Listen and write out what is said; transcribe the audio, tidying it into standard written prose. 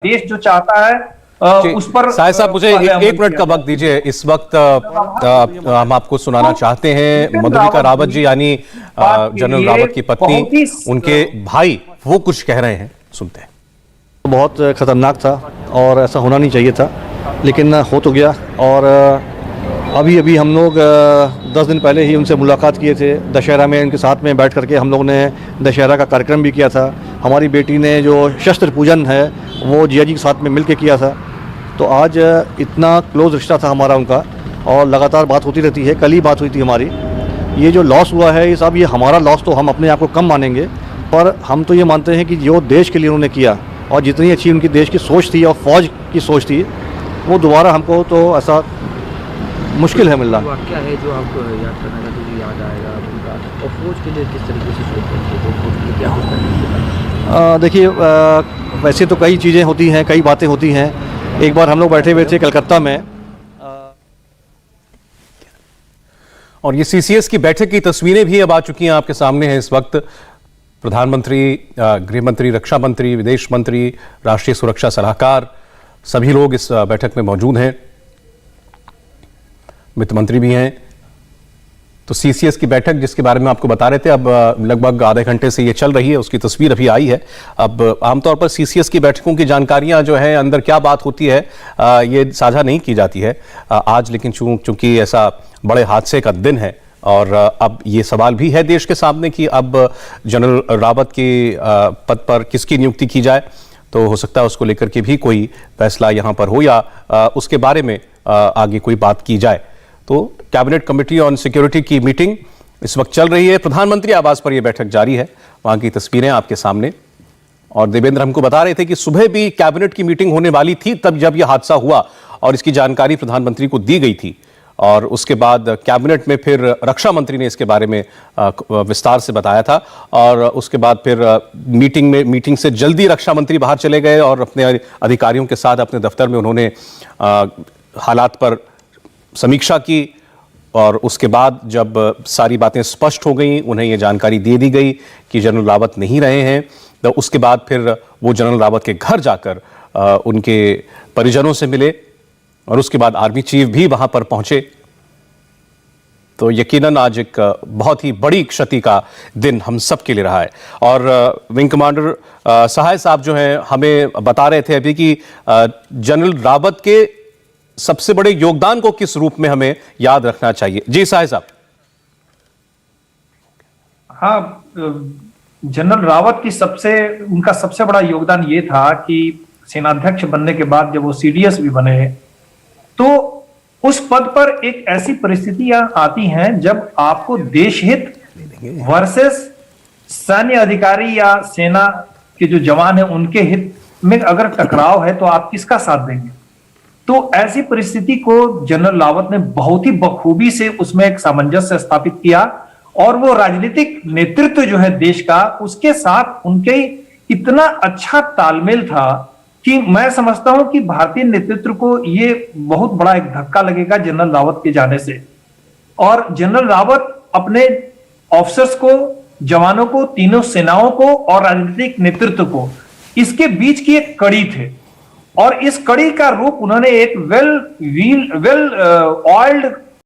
देश जो चाहता है उस पर। साहिब साहब, मुझे एक मिनट का वक्त दीजिए। इस वक्त हम आपको सुनाना चाहते हैं मधुलिका रावत जी, यानी जनरल रावत की पत्नी, उनके भाई, वो कुछ कह रहे हैं, सुनते हैं। बहुत खतरनाक था और ऐसा होना नहीं चाहिए था, लेकिन हो तो गया। और अभी हम लोग 10 दिन पहले ही उनसे मुलाकात किए थे। दशहरा में उनके साथ में बैठ करके हम लोगों ने दशहरा का कार्यक्रम भी किया था। हमारी बेटी ने जो शस्त्र पूजन है वो जिया जी के साथ में मिल के किया था। तो आज इतना क्लोज रिश्ता था हमारा उनका, और लगातार बात होती रहती है। कल ही बात हुई थी हमारी। ये जो लॉस हुआ है, ये सब ये हमारा लॉस तो हम अपने आप को कम मानेंगे, पर हम तो ये मानते हैं कि जो देश के लिए उन्होंने किया और जितनी अच्छी उनकी देश की सोच थी और फौज की सोच थी, वो दोबारा हमको तो ऐसा मुश्किल है मिलना। क्या है जो आपको याद करना है, जो याद आएगा उनका, और फौज के लिए किस तरीके से सोच रही है, तो फौज के लिए क्या होता है? देखिए, वैसे तो कई चीज़ें होती हैं, कई बातें होती हैं। एक बार हम लोग बैठे हुए थे कलकत्ता में, और ये सीसीएस की बैठक की तस्वीरें भी अब आ चुकी हैं, आपके सामने हैं इस वक्त। प्रधानमंत्री, गृह मंत्री, रक्षा मंत्री, विदेश मंत्री, राष्ट्रीय सुरक्षा सलाहकार, सभी लोग इस बैठक में मौजूद हैं। वित्त मंत्री भी हैं। तो सीसीएस की बैठक जिसके बारे में आपको बता रहे थे, अब लगभग आधे घंटे से ये चल रही है, उसकी तस्वीर अभी आई है। अब आमतौर पर सीसीएस की बैठकों की जानकारियां जो है, अंदर क्या बात होती है, ये साझा नहीं की जाती है आज। लेकिन चूंकि ऐसा बड़े हादसे का दिन है, और अब ये सवाल भी है देश के सामने कि अब जनरल रावत के पद पर किसकी नियुक्ति की जाए, तो हो सकता है उसको लेकर के भी कोई फैसला यहाँ पर हो, या उसके बारे में आगे कोई बात की जाए। तो कैबिनेट कमेटी ऑन सिक्योरिटी की मीटिंग इस वक्त चल रही है। प्रधानमंत्री आवास पर यह बैठक जारी है, वहां की तस्वीरें आपके सामने। और देवेंद्र हमको बता रहे थे कि सुबह भी कैबिनेट की मीटिंग होने वाली थी, तब जब यह हादसा हुआ और इसकी जानकारी प्रधानमंत्री को दी गई थी। और उसके बाद कैबिनेट में फिर रक्षा मंत्री ने इसके बारे में विस्तार से बताया था। और उसके बाद फिर मीटिंग से जल्दी रक्षा मंत्री बाहर चले गए और अपने अधिकारियों के साथ अपने दफ्तर में उन्होंने हालात पर समीक्षा की। और उसके बाद जब सारी बातें स्पष्ट हो गई, उन्हें यह जानकारी दे दी गई कि जनरल रावत नहीं रहे हैं, तो उसके बाद फिर वो जनरल रावत के घर जाकर उनके परिजनों से मिले, और उसके बाद आर्मी चीफ भी वहां पर पहुंचे। तो यकीनन आज एक बहुत ही बड़ी क्षति का दिन हम सब के लिए रहा है। और विंग कमांडर सहाय साहब जो हैं, हमें बता रहे थे अभी कि जनरल रावत के सबसे बड़े योगदान को किस रूप में हमें याद रखना चाहिए। जी सहाय साहब। हाँ, जनरल रावत की उनका सबसे बड़ा योगदान ये था कि सेनाध्यक्ष बनने के बाद जब वो सीडीएस भी बने, तो उस पद पर एक ऐसी परिस्थितियां आती हैं जब आपको देशहित वर्सेस सैन्य अधिकारी या सेना के जो जवान हैं उनके हित में अगर टकराव है, तो आप किसका साथ देंगे। तो ऐसी परिस्थिति को जनरल रावत ने बहुत ही बखूबी से उसमें एक सामंजस्य स्थापित किया, और वो राजनीतिक नेतृत्व जो है देश का, उसके साथ उनके इतना अच्छा तालमेल था कि मैं समझता हूं कि भारतीय नेतृत्व को ये बहुत बड़ा एक धक्का लगेगा जनरल रावत के जाने से। और जनरल रावत अपने ऑफिसर्स को, जवानों को, तीनों सेनाओं को और राजनीतिक नेतृत्व को, इसके बीच की एक कड़ी थे। और इस कड़ी का रूप उन्होंने एक वेल ऑयल्ड